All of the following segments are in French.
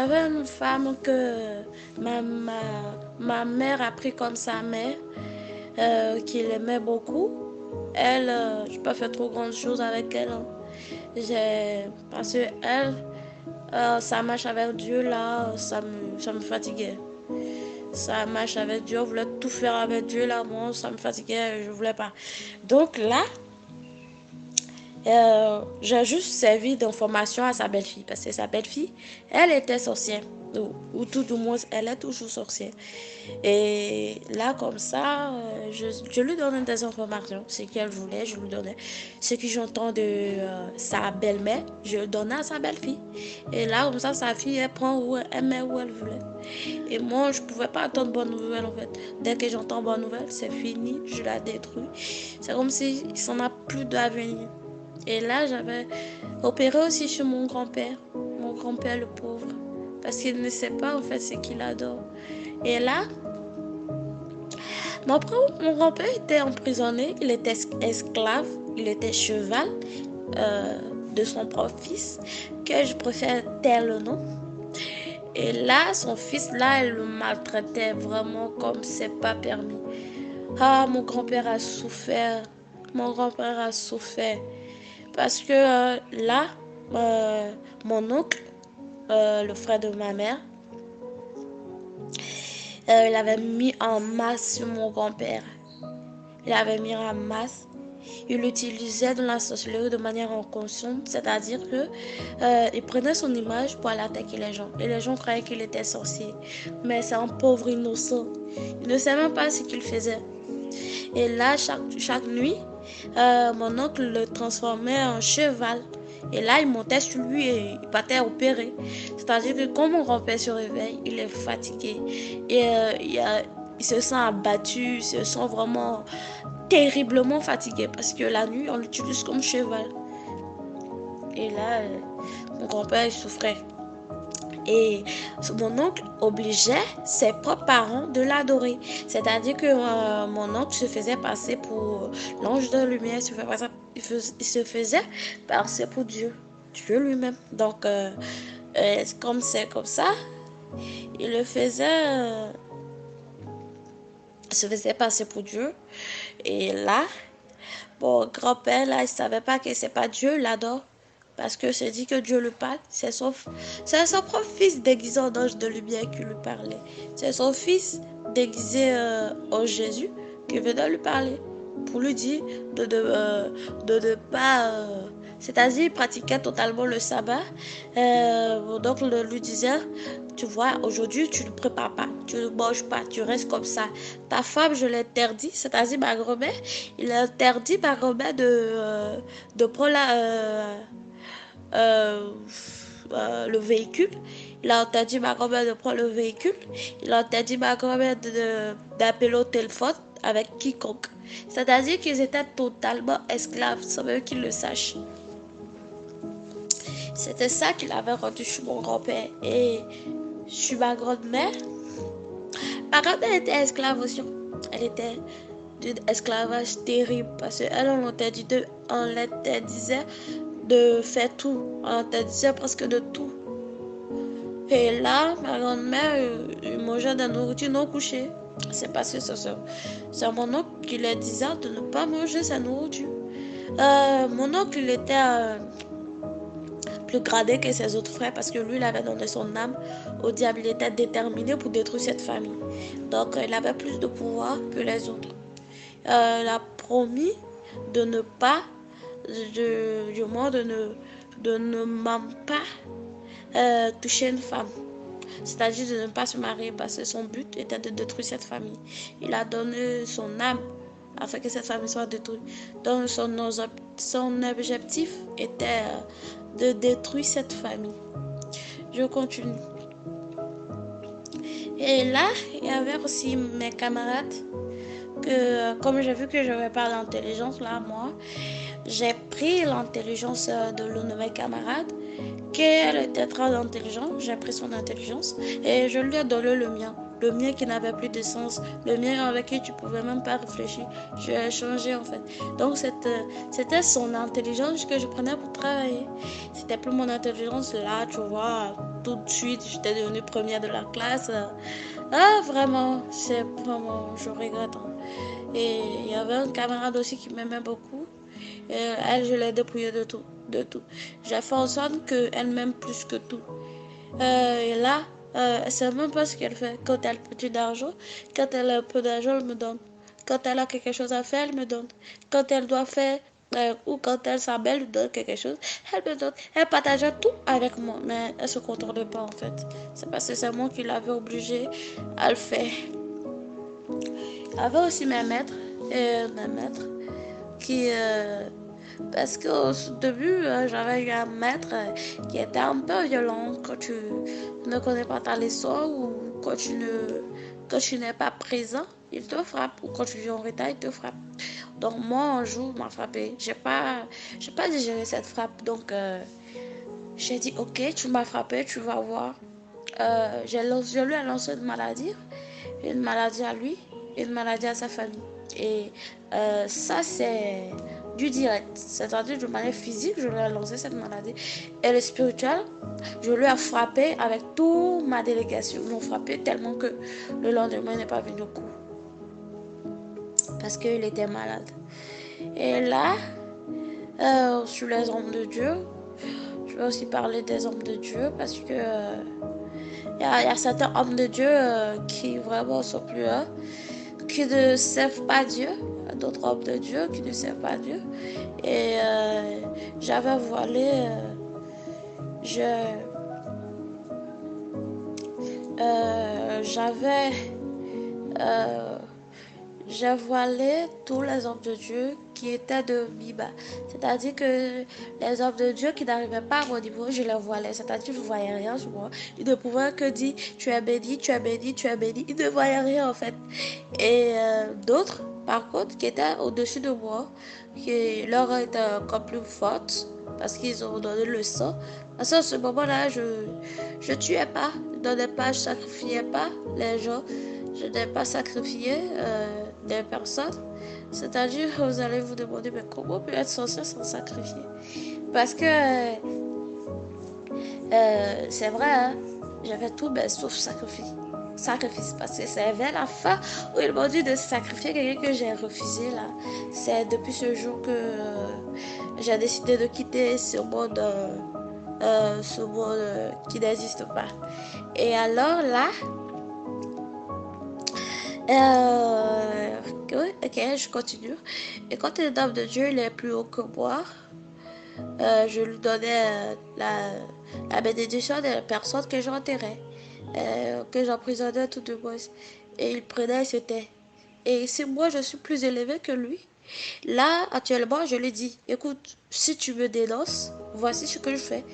j'avais une femme que ma mère a pris comme sa mère, qu'il aimait beaucoup. Elle, je n'ai pas fait trop grandes choses avec elle. Hein. Parce que elle, sa marche avec Dieu, là, ça me fatiguait. Sa marche avec Dieu, on voulait tout faire avec Dieu, là, moi, ça me fatiguait, je voulais pas. Donc là, j'ai juste servi d'information à sa belle-fille, parce que sa belle-fille, elle était sorcière, ou tout du moins, elle est toujours sorcière. Et là, comme ça, je lui donnais des informations, ce qu'elle voulait, je lui donnais. Ce que j'entends de sa belle-mère, je le donnais à sa belle-fille. Et là, comme ça, sa fille, elle prend où elle met où elle voulait. Et moi, je pouvais pas attendre bonne nouvelle, en fait. Dès que j'entends bonne nouvelle, c'est fini, je la détruis. C'est comme si ça n'a plus d'avenir. Et là, j'avais opéré aussi sur mon grand-père. Mon grand-père, le pauvre. Parce qu'il ne sait pas, en fait, ce qu'il adore. Et là, mon grand-père était emprisonné. Il était esclave. Il était cheval de son propre fils. Que je préfère taire le nom. Et là, son fils, là, elle le maltraitait vraiment comme c'est pas permis. Ah, mon grand-père a souffert. Mon grand-père a souffert. Parce que là, mon oncle, le frère de ma mère, il avait mis en masse sur mon grand-père. Il avait mis en masse. Il l'utilisait dans la sorcellerie de manière inconsciente, c'est-à-dire que il prenait son image pour aller attaquer les gens. Et les gens croyaient qu'il était sorcier. Mais c'est un pauvre innocent. Il ne savait même pas ce qu'il faisait. Et là, chaque nuit, mon oncle le transformait en cheval. Et là, il montait sur lui et il partait opérer. C'est-à-dire que quand mon grand-père se réveille, il est fatigué. Et il se sent abattu, il se sent vraiment terriblement fatigué parce que la nuit, on l'utilise comme cheval. Et là, mon grand-père, il souffrait. Et mon oncle obligeait ses propres parents de l'adorer. C'est-à-dire que mon oncle se faisait passer pour l'ange de lumière, il se faisait passer pour Dieu, Dieu lui-même. Donc, comme c'est comme ça, il se faisait passer pour Dieu. Et là, bon, grand-père, là, il savait pas que c'est pas Dieu, il l'adore. Parce que c'est dit que Dieu lui parle. C'est son propre fils déguisé en ange de lumière qui lui parlait. C'est son fils déguisé en Jésus qui venait lui parler. Pour lui dire de ne pas... c'est-à-dire, il pratiquait totalement le sabbat. Donc, on lui disait, tu vois, aujourd'hui, tu ne prépares pas, tu ne manges pas, tu restes comme ça. Ta femme, je l'interdis, c'est-à-dire ma grand-mère, il interdit ma grand-mère de prendre le véhicule. Il a interdit ma grand-mère de prendre le véhicule. Il a interdit ma grand-mère d'appeler au téléphone avec quiconque. C'est-à-dire qu'ils étaient totalement esclaves sans même qu'ils le sachent. C'était ça qu'il avait rendu sur mon grand-père. Et sur ma grand-mère, ma grand-mère était esclave aussi. Elle était d'un esclavage terrible parce qu'elle on l'interdisait de faire tout. On l'interdisait presque de tout. Et là, ma grand-mère, il mangeait de la nourriture non couchée. C'est parce que c'est mon oncle qui lui disait de ne pas manger sa nourriture. Mon oncle, il était plus gradé que ses autres frères parce que lui, il avait donné son âme au diable. Il était déterminé pour détruire cette famille. Donc, il avait plus de pouvoir que les autres. Il a promis de ne pas, du moins de ne même pas toucher une femme. C'est-à-dire de ne pas se marier parce que son but était de détruire cette famille. Il a donné son âme afin que cette famille soit détruite. Donc son objectif était de détruire cette famille. Je continue. Et là, il y avait aussi mes camarades que, comme j'ai vu que je n'avais pas l'intelligence, là, moi, j'ai pris l'intelligence de l'un de mes camarades, qu'elle était très intelligente, j'ai pris son intelligence et je lui ai donné le mien qui n'avait plus de sens, le mien avec qui tu pouvais même pas réfléchir. Je l'ai changé en fait. Donc c'était son intelligence que je prenais pour travailler. C'était plus mon intelligence là, tu vois. tout de suite, j'étais devenue première de la classe. Ah, vraiment, c'est vraiment, je regrette. Hein. Et il y avait un camarade aussi qui m'aimait beaucoup. Et elle, je l'ai dépouillée de tout, de tout. J'ai fait en sorte qu'elle m'aime plus que tout. Et là, c'est même pas ce qu'elle fait. Quand elle a petit d'argent, quand elle a un peu d'argent, elle me donne. Quand elle a quelque chose à faire, elle me donne. Quand elle doit faire, ou quand elle s'appelle, elle donne quelque chose, elle me donne. Elle partageait tout avec moi, mais elle se contrôlait pas en fait. C'est parce que c'est moi qui l'avais obligée à le faire. Il y avait aussi mes maîtres qui, parce qu'au début, j'avais eu un maître qui était un peu violent quand tu ne connais pas ta leçon ou quand tu n'es pas présent, il te frappe. Ou quand tu viens en retard, il te frappe. Donc moi, un jour, il m'a frappé. J'ai pas digéré cette frappe. Donc j'ai dit, ok, tu m'as frappé, tu vas voir. Je lui ai lancé une maladie à lui, une maladie à sa famille. Et ça, c'est du direct, c'est-à-dire de manière physique, je lui ai lancé cette maladie. Et le spirituel, je lui ai frappé avec toute ma délégation. Ils l'ont frappé tellement que le lendemain, il n'est pas venu au cours. Parce qu'il était malade. Et là, sur les hommes de Dieu, je vais aussi parler des hommes de Dieu parce que il y a certains hommes de Dieu qui vraiment sont plus qui ne servent pas Dieu, d'autres hommes de Dieu qui ne servent pas Dieu. Et j'avais voilé, je, j'avais, euh, j'ai voilé tous les hommes de Dieu qui étaient de Biba. C'est-à-dire que les hommes de Dieu qui n'arrivaient pas à mon niveau, je les voilais. C'est-à-dire que je ne voyais rien sur moi. Ils ne pouvaient que dire, tu es béni, tu es béni, tu es béni. Ils ne voyaient rien en fait. Et d'autres, par contre, qui étaient au-dessus de moi, qui leur était encore plus forte, parce qu'ils ont donné le sang. Parce qu'à ce moment-là, je tuais pas, je ne donnais pas, je sacrifiais pas les gens. Je n'ai pas sacrifié des personnes. C'est-à-dire, vous allez vous demander, mais comment peut être censé s'en sacrifier? Parce que c'est vrai, hein, j'avais tout, mais sauf sacrifice. Sacrifice, parce que c'est vers la fin où ils m'ont dit de sacrifier quelqu'un que j'ai refusé là. C'est depuis ce jour que j'ai décidé de quitter ce monde qui n'existe pas. Et alors là, ok, je continue. Et quand une dame de Dieu il est plus haut que moi, je lui donnais la bénédiction des personnes que j'enterrais, que j'emprisonnais tout de moi. Et il prenait et se tait. Et si moi je suis plus élevé que lui, là actuellement je lui dis, écoute, si tu me dénonces, voici ce que je fais.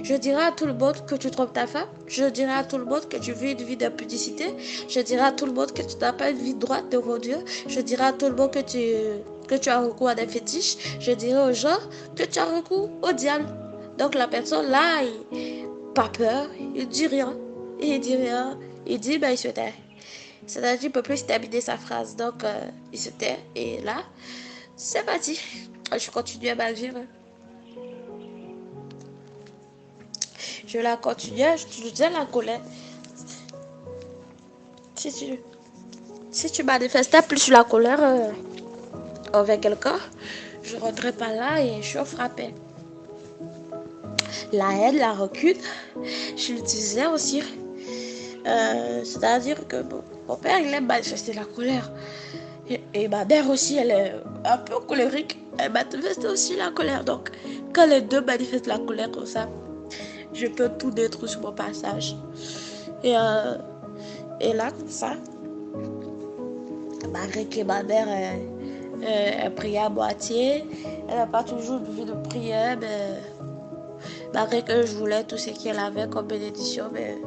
Je dirai à tout le monde que tu trompes ta femme. Je dirai à tout le monde que tu vis une vie d'impudicité. Je dirai à tout le monde que tu n'as pas une vie droite devant Dieu. Je dirai à tout le monde que tu as recours à des fétiches. Je dirai aux gens que tu as recours au diable. Donc la personne là, il pas peur, il dit rien. Il dit rien. Il dit, ben il se tait. C'est-à-dire qu'il ne peut plus terminer sa phrase. Donc il se tait. Et là, c'est parti. Je continue à ma vie. Je la continuais, je disais la colère. Si tu manifestais plus la colère envers quelqu'un, je ne rentrais pas là et je frappais. La haine, la rancune, je l'utilisais aussi. C'est-à-dire que mon père, il aime manifester la colère. Et ma mère aussi, elle est un peu colérique. Elle manifeste aussi la colère. Donc, quand les deux manifestent la colère comme ça, je peux tout détruire sur mon passage. Et là, comme ça, malgré que ma mère elle priait à moitié, elle n'a pas toujours une vie de prière, mais malgré que je voulais tout ce qu'elle avait comme bénédiction, mais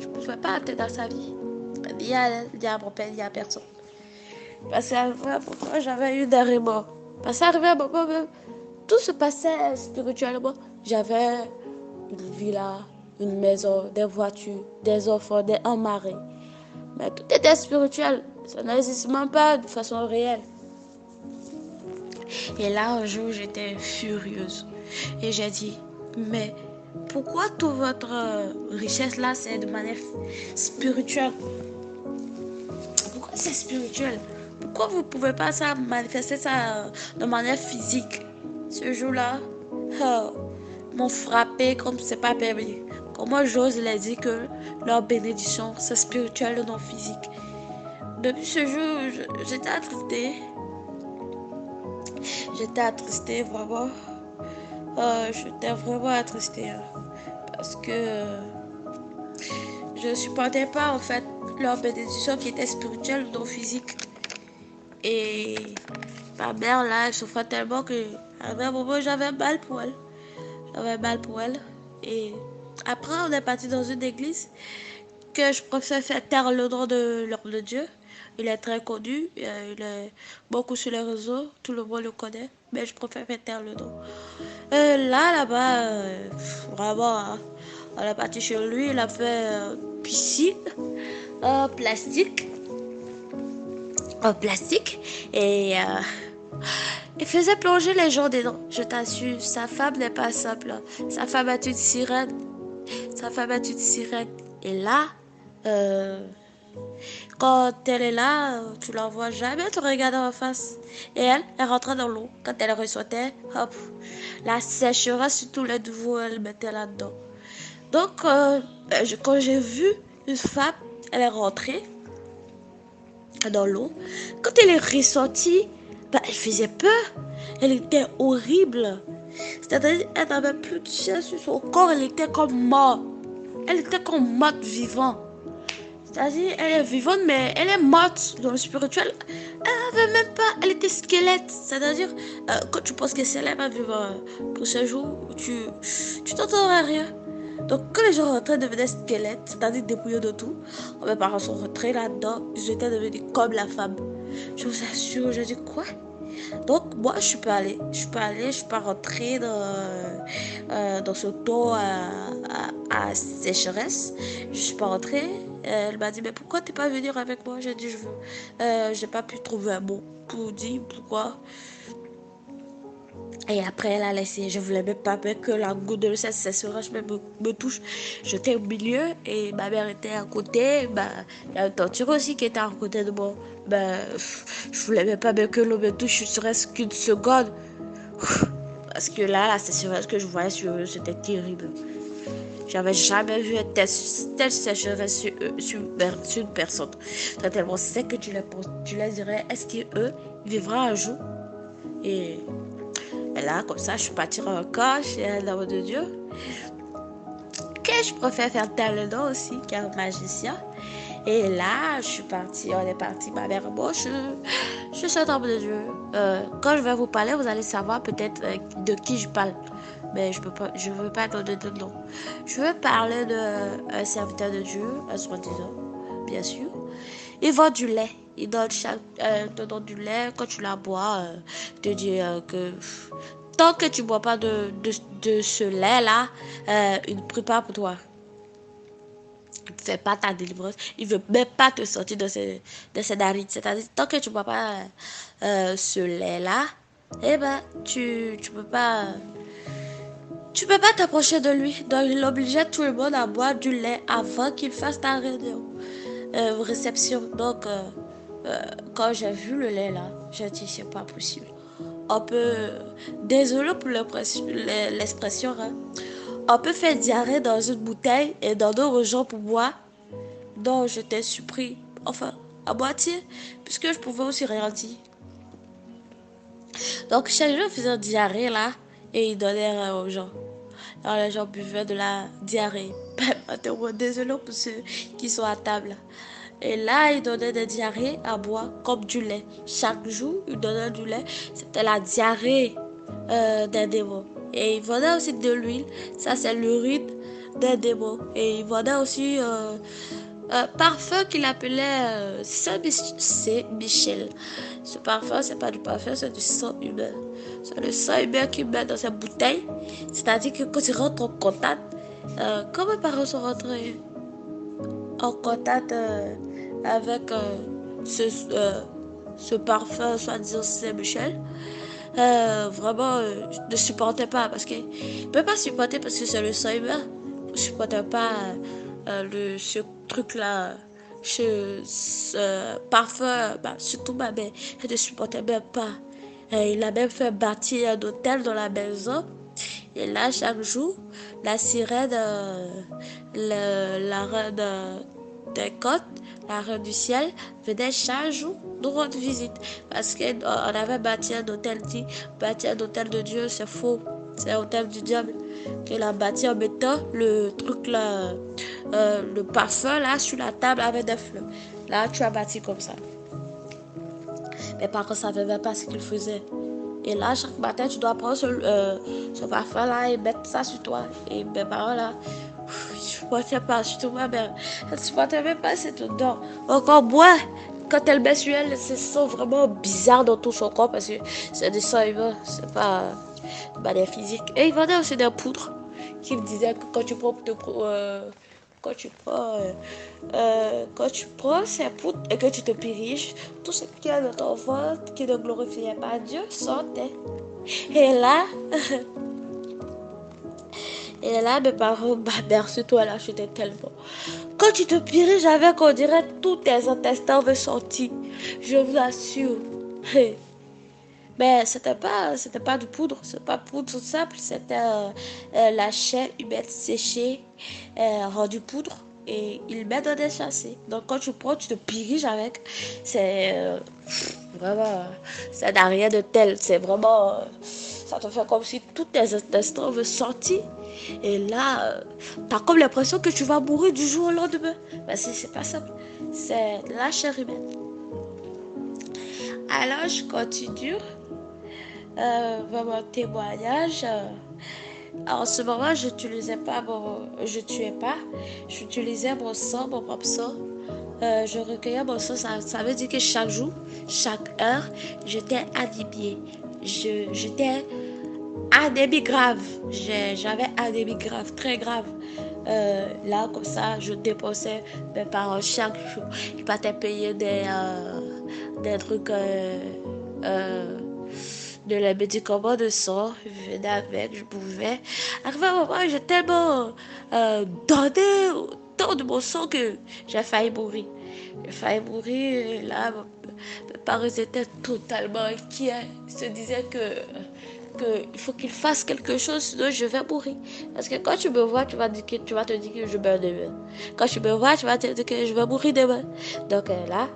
je ne pouvais pas entrer dans sa vie. Ni à elle, ni à mon père, ni à personne. Parce qu'à un moment, j'avais eu des remords. Parce qu'arrivé à un moment même, tout se passait spirituellement. J'avais une villa, une maison, des voitures, des enfants, un mari. Mais tout était spirituel. Ça n'existe même pas de façon réelle. Et là, un jour, j'étais furieuse. Et j'ai dit, mais pourquoi toute votre richesse là, c'est de manière spirituelle? Pourquoi c'est spirituel? Pourquoi vous ne pouvez pas ça manifester ça de manière physique? Ce jour-là, m'ont frappé comme c'est pas permis. Comment j'ose les dire que leur bénédiction, c'est spirituel et non physique. Depuis ce jour, j'étais attristée. J'étais attristée, vraiment. J'étais vraiment attristée. Parce que je ne supportais pas, en fait, leur bénédiction qui était spirituelle ou non physique. Et ma mère, là, elle souffrait tellement que, à un moment, j'avais mal pour elle. J'avais mal pour elle. Et après, on est parti dans une église que je préfère faire taire le nom de l'homme de Dieu. Il est très connu, il est beaucoup sur les réseaux, tout le monde le connaît, mais je préfère faire taire le nom. Là-bas, vraiment, hein, on est parti chez lui, il a fait piscine plastique, en plastique, et il faisait plonger les gens dedans. Je t'assure, sa femme n'est pas simple. Sa femme est une sirène. Sa femme est une sirène. Et là, quand elle est là, tu la vois jamais te regarder en face. Et elle rentrait dans l'eau. Quand elle ressortait, hop, la sécheresse sur tous les nouveaux, elle mettait là-dedans. Donc, quand j'ai vu une femme, elle est rentrée dans l'eau. Quand elle est ressortie, bah, elle faisait peur. Elle était horrible. C'est-à-dire, elle n'avait plus de chair sur son corps. Elle était comme morte. Elle était comme morte vivante. C'est-à-dire, elle est vivante, mais elle est morte dans le spirituel. Elle avait même pas, elle était squelette. C'est-à-dire, quand tu penses que c'est elle va vivre pour ce jour, tu t'entendrais rien. Donc, quand les gens rentraient, devenaient squelettes, c'est-à-dire dépouillés de tout, quand mes parents sont rentrés là-dedans, ils étaient devenus comme la femme. Je vous assure, j'ai dit quoi? Donc, moi, je suis pas allée. Je suis pas rentrée dans ce taux à sécheresse. Je suis pas rentrée. Elle m'a dit, mais pourquoi t'es pas venue avec moi? J'ai dit, je veux. J'ai pas pu trouver un mot pour dire pourquoi. Et après, elle a laissé. Je voulais même pas que la goutte de cette sécheresse me touche. J'étais au milieu et ma mère était à côté. Bah, il y a une tantine aussi qui était à côté de moi. Bah, je voulais même pas que l'eau me touche, ne serait-ce qu'une seconde. Parce que là, la sécheresse que je voyais sur eux, c'était terrible. J'avais jamais vu une telle sécheresse sur une personne. C'est tellement sec que tu les dirais, est-ce qu'eux vivront un jour? Et là, comme ça, je suis partie encore chez l'homme de Dieu. Que je préfère faire taire le nom aussi, car magicien. Et là, on est parti, ma mère et moi, je suis cet homme de Dieu. Quand je vais vous parler, vous allez savoir peut-être de qui je parle. Mais je veux pas donner de nom. Je veux parler d'un serviteur de Dieu, soi-disant, bien sûr. Il vend du lait. Il te donne du lait. Quand tu la bois, il te dit que tant que tu ne bois pas de ce lait-là, il ne prie pas pour toi. Il ne fait pas ta délivrance. Il ne veut même pas te sortir de ces narines. C'est-à-dire, tant que tu ne bois pas ce lait-là, eh ben, tu peux pas... Tu peux pas t'approcher de lui. Donc, il obligeait tout le monde à boire du lait avant qu'il fasse ta réception. Donc, quand j'ai vu le lait là, j'ai dit c'est pas possible. On peut, désolé pour l'expression, hein, on peut faire diarrhée dans une bouteille et donner aux gens pour boire. Donc, j'étais surpris, enfin, à moitié, puisque je pouvais aussi rien dire. Donc, chaque jour, faisait diarrhée là et il donnait aux gens. Alors, les gens buvaient de la diarrhée. Désolé pour ceux qui sont à table. Et là, il donnait des diarrhées à boire comme du lait. Chaque jour, il donnait du lait. C'était la diarrhée des démons. Et il vendait aussi de l'huile. Ça, c'est l'urine des démons. Et il vendait aussi parfum qu'il appelait Saint-Michel. Ce parfum, c'est pas du parfum, c'est du sang humain. C'est le sang humain qu'il met dans cette bouteille. C'est-à-dire que quand il rentre en contact, comme mes parents sont rentrés en contact avec ce parfum, soi-disant Saint-Michel, vraiment, ne supportait pas parce que il peut pas supporter parce que c'est le sang humain. Il supportait pas ce truc-là, ce parfum, bah, surtout ma mère, elle ne supportait même pas. Il a même fait bâtir un hôtel dans la maison. Et là, chaque jour, la sirène, la reine des côtes, la reine du ciel, venait chaque jour nous rendre visite. Parce qu'on avait bâti un hôtel dit, bâti un hôtel de Dieu, c'est faux. C'est un hôtel du diable. Qu'il a bâti en mettant le truc là, le parfum là sur la table avec des fleurs. Là, tu as bâti comme ça. Mais par contre, ça ne savait pas ce qu'il faisait. Et là, chaque matin, tu dois prendre ce parfum-là et mettre ça sur toi. Et mes parents, là, je ne supportais pas, surtout ma mère. Elle ne supportait même pas cette odeur. Encore moi, quand elle met sur elle, ça sent vraiment bizarre dans tout son corps parce que c'est du sang humain, c'est pas des physiques. Et il vendait aussi des poudres qui me disaient que quand tu prends ces poudres et que tu te puriges, tout ce qui est dans ton ventre qui ne glorifiait pas Dieu sortait. Et là, et là, mes parents, bah, merci toi, là, j'étais tellement. Quand tu te puriges avec, on dirait tous tes intestins veulent sortir. Je vous assure. Mais c'était pas du poudre, c'est pas poudre tout simple, c'était la chair humaine séchée, rendue poudre, et il met dans des châssis. Donc quand tu prends, tu te piriges avec. C'est vraiment, ça n'a rien de tel. C'est vraiment, ça te fait comme si tous tes intestins veulent sortir. Et là, t'as comme l'impression que tu vas mourir du jour au lendemain. Mais c'est pas simple. C'est la chair humaine. Alors je continue. Mon témoignage. En ce moment, je tuais pas, j'utilisais mon sang, mon propre sang. Je recueillais mon sang, ça veut dire que chaque jour, chaque heure, j'étais anémiée. J'étais anémie grave. J'avais anémie grave, très grave. Là, comme ça, je dépensais mes parents chaque jour. Ils partaient payer des trucs. De les médicaments de sang, je venais avec, je pouvais. Arrivé à un moment, j'ai tellement donné autant de mon sang que j'ai failli mourir. J'ai failli mourir, et là, mes parents étaient totalement inquiets. Ils se disaient que il faut qu'ils fassent quelque chose, sinon je vais mourir. Parce que quand tu me vois, tu vas te dire que je meurs demain. Quand tu me vois, tu vas te dire que je vais mourir demain. Donc là,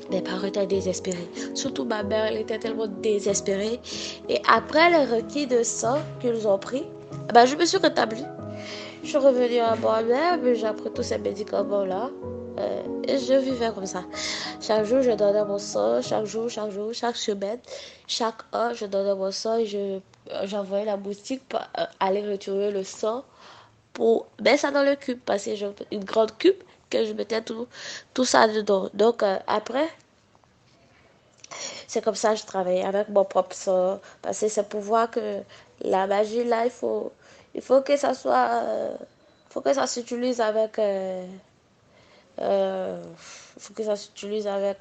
mes parents étaient désespérés. Surtout ma mère, elle était tellement désespérée. Et après les requis de sang qu'ils ont pris, ben, je me suis rétablie. Je suis revenue à moi-même, j'ai pris tous ces médicaments-là. Et je vivais comme ça. Chaque jour, je donnais mon sang. Chaque jour, chaque semaine, chaque heure, je donnais mon sang et j'envoyais la boutique pour aller retirer le sang pour mettre ça dans le cube. Parce que j'ai une grande cube que je mettais tout ça dedans. Donc, après, c'est comme ça que je travaille avec mon propre sang. Parce que c'est pour voir que la magie, là, il faut que ça soit. Faut que ça s'utilise avec. Faut que ça s'utilise avec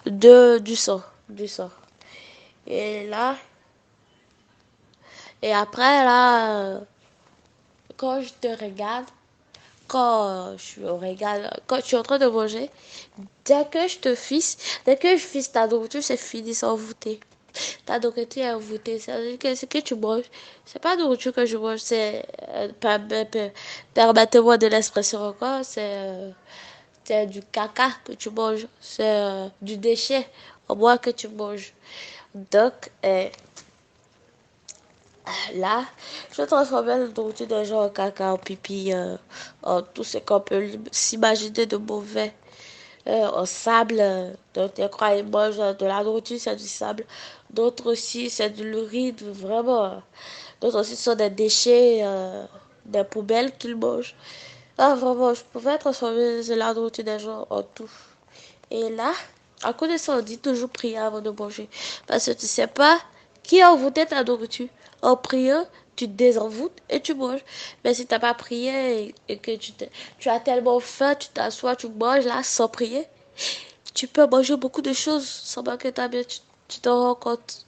du sang. Du sang. Et là. Et après, là. Quand je te regarde. Quand je regarde. Quand je suis en train de manger. Dès que je fisse ta nourriture, c'est fini sans voûter. Ta nourriture est envoûtée. C'est-à-dire que ce que tu manges, c'est pas nourriture que je mange, c'est. Permettez-moi de l'expression encore, c'est du caca que tu manges. C'est du déchet au moins que tu manges. Donc, là, je transformais la nourriture des gens en caca, en pipi, en tout ce qu'on peut s'imaginer de mauvais. Au sable. Donc, des croix, ils mangent de la nourriture, c'est du sable. D'autres aussi, c'est de l'urine, vraiment. D'autres aussi sont des déchets, des poubelles qu'ils mangent. Ah, vraiment, je pouvais transformer la nourriture des gens en tout. Et là, à cause de ça, on dit toujours prier avant de manger. Parce que tu sais pas qui a envoûté ta nourriture. En priant, tu te désenvoûtes et tu manges. Mais si t'as pas prié et que tu as tellement faim, tu t'assois, tu manges là sans prier, tu peux manger beaucoup de choses sans que ta bien. tu te rends compte